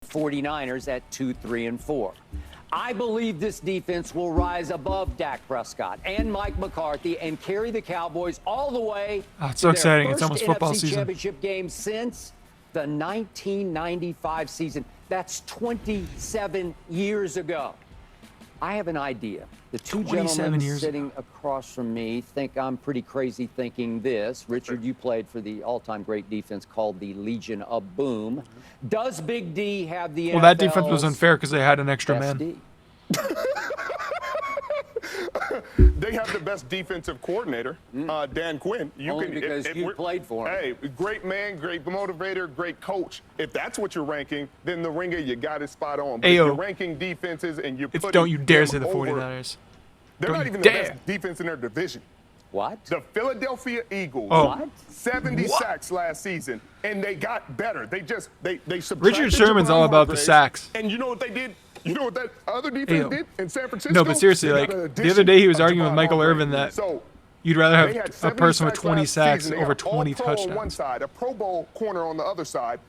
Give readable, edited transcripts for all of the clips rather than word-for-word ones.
49ers at 2, 3, and 4. I believe this defense will rise above Dak Prescott and Mike McCarthy and carry the Cowboys all the way it's so exciting. It's almost football NFC season. Championship game since the 1995 season. That's 27 years ago. I have an idea. The two gentlemen sitting across from me think I'm pretty crazy thinking this. Richard, you played for the all-time great defense called the Legion of Boom. Does Big D have the Well, that defense was unfair because they had an extra man. They have the best defensive coordinator, Dan Quinn. Because you played for him. Hey, great man, great motivator, great coach. If that's what you're ranking, then the ringer, you got it spot on. But if you're ranking defenses and you're putting don't you dare say the over, 49ers. They're not even the best defense in their division. What? The Philadelphia Eagles. What? 70 sacks last season, and they got better. They subtracted Richard Sherman's all about the sacks. And you know what they did? You know what that other defense did in San Francisco? No, but seriously, like, the other day he was arguing with Michaelirvin that you'd rather have a person with 20 sacks over 20 touchdowns. On one side, a Pro Bowl corner on the other side.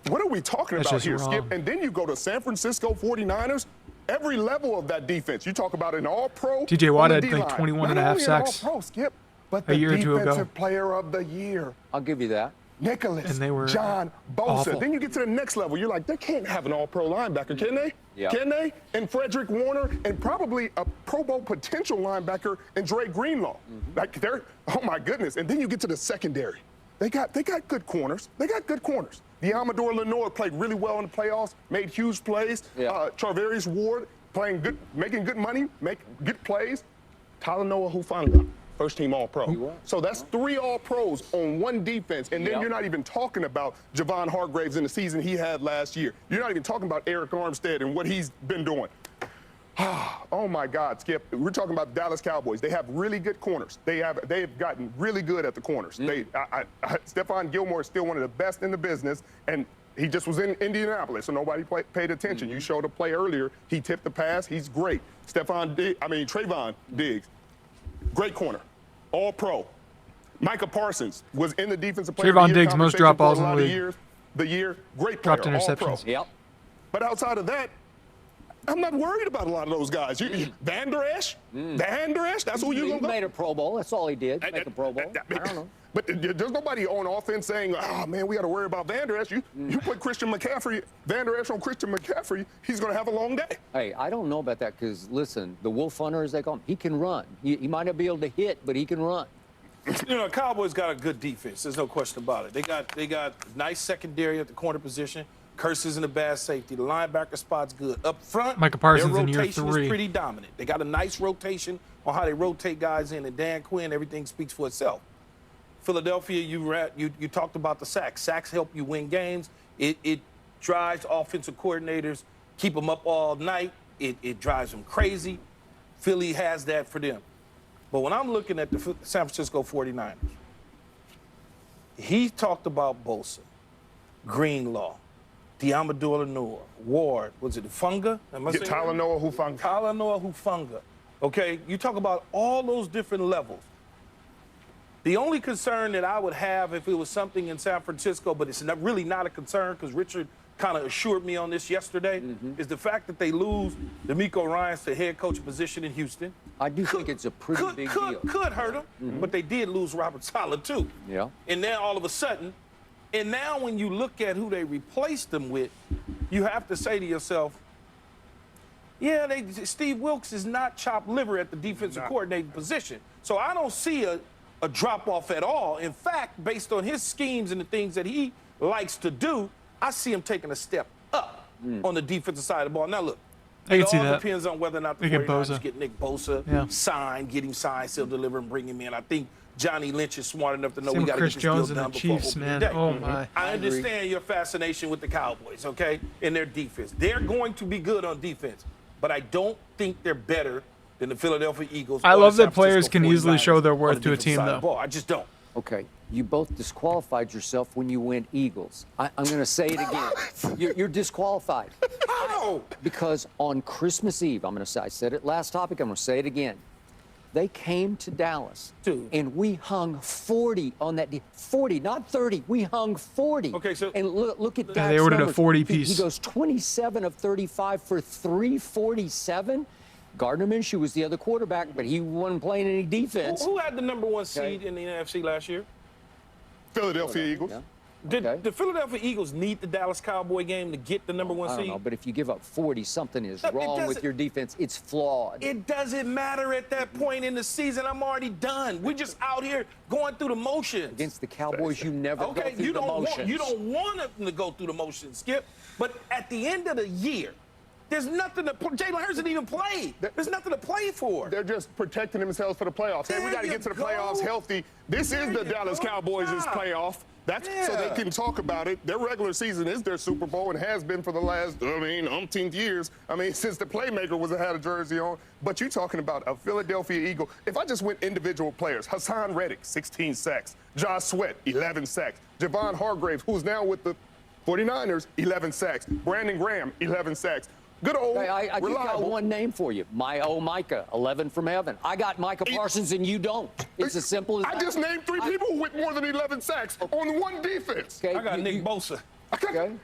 What are we talking about here, Skip? And then you go to San Francisco 49ers. Every level of that defense, you talk about an all-pro. TJ Watt had like 21 and a half sacks all-pro, Skip, but the a year or two ago. Defensive Player of the Year. I'll give you that. Nicholas, and they were John Bosa. Awful. Then you get to the next level. You're like, they can't have an all-pro linebacker, can they? Yeah. Can they? And Frederick Warner, and probably a Pro Bowl potential linebacker, and Dre Greenlaw. Like they're, oh my goodness. And then you get to the secondary. They got good corners. They got good corners. The Amador Lenore played really well in the playoffs, made huge plays. Charvarius Ward playing good, making good money, make good plays. Talanoa Hufanga, first team All-Pro. So that's 3 All-Pros on one defense, and then you're not even talking about Javon Hargraves in the season he had last year. You're not even talking about Eric Armstead and what he's been doing. Oh my God, Skip. We're talking about Dallas Cowboys. They have really good corners. They've gotten really good at the corners. Stephon Gilmore is still one of the best in the business, and he just was in Indianapolis, so nobody paid attention. You showed a play earlier. He tipped the pass. He's great. Trayvon Diggs, great corner, all-pro. Micah Parsons was in the defensive player Trayvon Diggs, most drop balls in the league. Great player, dropped interceptions. Yep. But outside of that, I'm not worried about a lot of those guys. Van Der Esch? Van Der Esch? That's who you're going to go? He made a Pro Bowl. That's all he did, make a Pro Bowl. I don't know. But there's nobody on offense saying, oh, man, we got to worry about Van Der Esch. You put Christian McCaffrey, Van Der Esch on Christian McCaffrey, he's going to have a long day. Hey, I don't know about that because, listen, the Wolf Hunter, as they call him, he can run. He might not be able to hit, but he can run. You know, Cowboys got a good defense. There's no question about it. They got nice secondary at the corner position. Curses in the bad safety. The linebacker spot's good. Up front, Micah Parsons their in year rotation 3 is pretty dominant. They got a nice rotation on how they rotate guys in. And Dan Quinn, everything speaks for itself. Philadelphia, you talked about the sacks. Sacks help you win games. It drives offensive coordinators, keep them up all night. It drives them crazy. Philly has that for them. But when I'm looking at the San Francisco 49ers, he talked about Bosa, Greenlaw, Amador Lenore, Ward, was it Hufanga? Talanoa Hufanga. Talanoa Hufanga. Okay, you talk about all those different levels. The only concern that I would have if it was something in San Francisco, but it's really not a concern because Richard kind of assured me on this yesterday, is the fact that they lose D'Amico Ryans to head coach position in Houston. I do think it's a pretty big deal. Could hurt them, but they did lose Robert Saleh too. Yeah. And then all of a sudden, and now when you look at who they replaced them with, you have to say to yourself, yeah, Steve Wilks is not chopped liver at the defensive coordinating position. So I don't see a drop-off at all. In fact, based on his schemes and the things that he likes to do, I see him taking a step up on the defensive side of the ball. Now, look, it all depends on whether or not the 49ers get Nick Bosa signed, get him signed, still deliver and bring him in. I think Johnny Lynch is smart enough to know we got to get this deal done before opening day. Oh, my. I understand your fascination with the Cowboys, okay, and their defense. They're going to be good on defense, but I don't think they're better than the Philadelphia Eagles. I love that players can easily show their worth to a team, though. I just don't. Okay, you both disqualified yourself when you went Eagles. I'm going to say it again. You're disqualified. How? Because on Christmas Eve, I said it last topic, I'm going to say it again. They came to Dallas, Dude. and we hung 40 on that. 40, not 30. We hung 40. Okay, so and look at Yeah, they ordered a 40-piece. He goes 27 of 35 for 347. Gardner Minshew was the other quarterback, but he wasn't playing any defense. Who had the #1 seed in the NFC last year? Philadelphia Eagles. Yeah. Did Okay. the Philadelphia Eagles need the Dallas Cowboy game to get the #1 I don't seed? know, but if you give up 40, something is It wrong with doesn't- your defense. It's flawed. It doesn't matter at that point in the season. I'm already done. We're just out here going through the motions. Against the Cowboys, you never go Okay, through you the motions. you don't want them to go through the motions, Skip. But at the end of the year, there's nothing to. Jalen Hurts didn't even play. There's nothing to play for. They're just protecting themselves for the playoffs. Hey, we There got to you get to the go. playoffs healthy. This is the you Dallas go. Cowboys' Stop. playoff. That's so they Yeah. can talk about it. Their regular season is their Super Bowl and has been for the last, umpteenth years. Since the playmaker had a jersey on. But you're talking about a Philadelphia Eagle. If I just went individual players, Hassan Reddick, 16 sacks. Josh Sweat, 11 sacks. Javon Hargraves, who's now with the 49ers, 11 sacks. Brandon Graham, 11 sacks. Good old, Hey, I just got reliable. one name for you. Micah, 11 from heaven. I got Micah Parsons and you don't. It's as simple as I that. just named three people with more than 11 sacks on one defense. Okay, I got you- Nick Bosa. Okay. And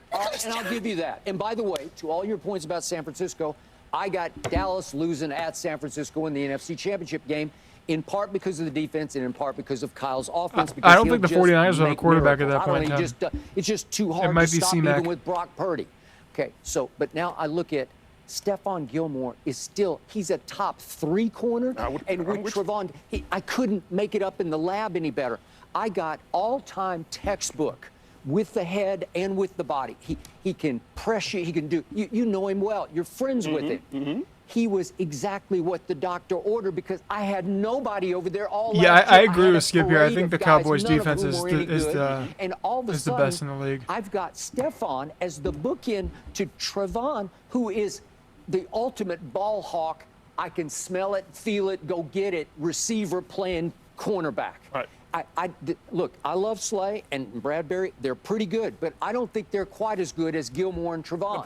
I'll give you that. And by the way, to all your points about San Francisco, I got Dallas losing at San Francisco in the NFC Championship game, in part because of the defense and in part because of Kyle's offense. I don't he'll think the just 49ers will have a make quarterback at miracles. that point in I don't know, time. it's just too hard might to be stop C-Mac. even with Brock Purdy. Okay, so, but now I look at Stephon Gilmore is still, he's a top 3 corner. And with Trevon, I couldn't make it up in the lab any better. I got all-time textbook with the head and with the body. He can press you, he can do, you know him well, you're friends with him. He was exactly what the doctor ordered because I had nobody over there all Yeah, last I year. agree had with a Skip here. I parade think of the guys, Cowboys' none of defense whom is were any good. And all of a is the sudden, best in the league. I've got Stephon as the bookend to Trevon, who is the ultimate ball hawk. I can smell it, feel it, go get it, receiver playing cornerback. Right. Look, I love Slay and Bradbury. They're pretty good, but I don't think they're quite as good as Gilmore and Trevon.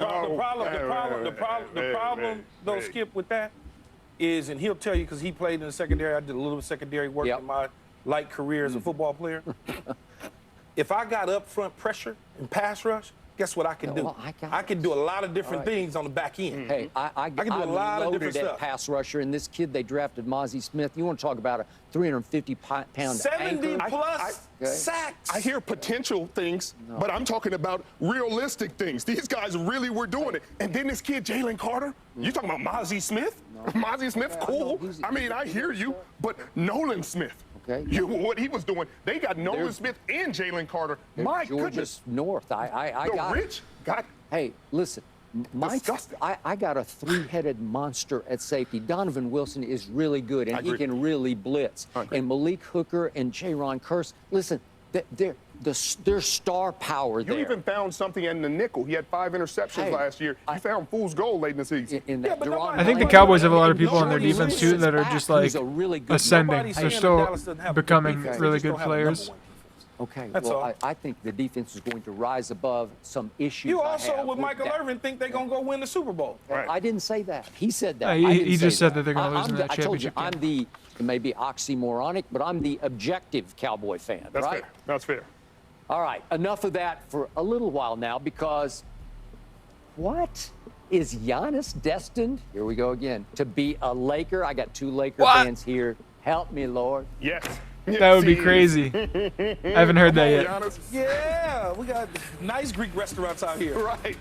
The problem, though, Skip, with that is, and he'll tell you because he played in the secondary. I did a little bit of secondary work in my light career as a football player. If I got up front pressure and pass rush, guess what I can do? Well, I can do a lot of different things on the back end. Hey, I can do a lot of different at stuff. pass rusher, and this kid they drafted, Mozzie Smith. You want to talk about a 350-pound 70 anchor? plus sacks. I hear potential things, but I'm talking about realistic things. These guys really were doing it. And then this kid, Jalen Carter, you talking about Mozzie Smith? Mozzie Smith, cool. I hear you, but Nolan Smith. Okay. What he was doing, they got Nolan Smith and Jalen Carter. My Georgia goodness. North. I The got rich got. Hey, listen. Disgusting. I got a 3-headed monster at safety. Donovan Wilson is really good, and he can really blitz. And Malik Hooker and Jaron Kearse, listen, they're star power there. You even found something in the nickel. He had 5 interceptions last year. You found fool's gold late in the season. In that Deron I think the Bland. Cowboys have a lot of people on their Jordan defense Lewis too that are is just back, like who's a really good ascending. Nobody's They're saying still Dallas doesn't have a good becoming defense. They really just good don't have players. #1 defense. Okay, That's well, all. I think the defense is going to rise above some issues. You I also, have with that. Michaelirvin, think they're going to go win the Super Bowl. Right. I didn't say that. He said that. Yeah, I he didn't just say said that they're gonna lose in that I told you, championship I'm the, it may be oxymoronic, but I'm the objective Cowboy fan, That's right? fair. That's fair. All right, enough of that for a little while now, because what? Is Giannis destined, here we go again, to be a Laker? I got 2 Laker What? fans here. Help me, Lord. Yes. That would be crazy. I haven't heard that yet. Giannis. Yeah, we got nice Greek restaurants out here. Right.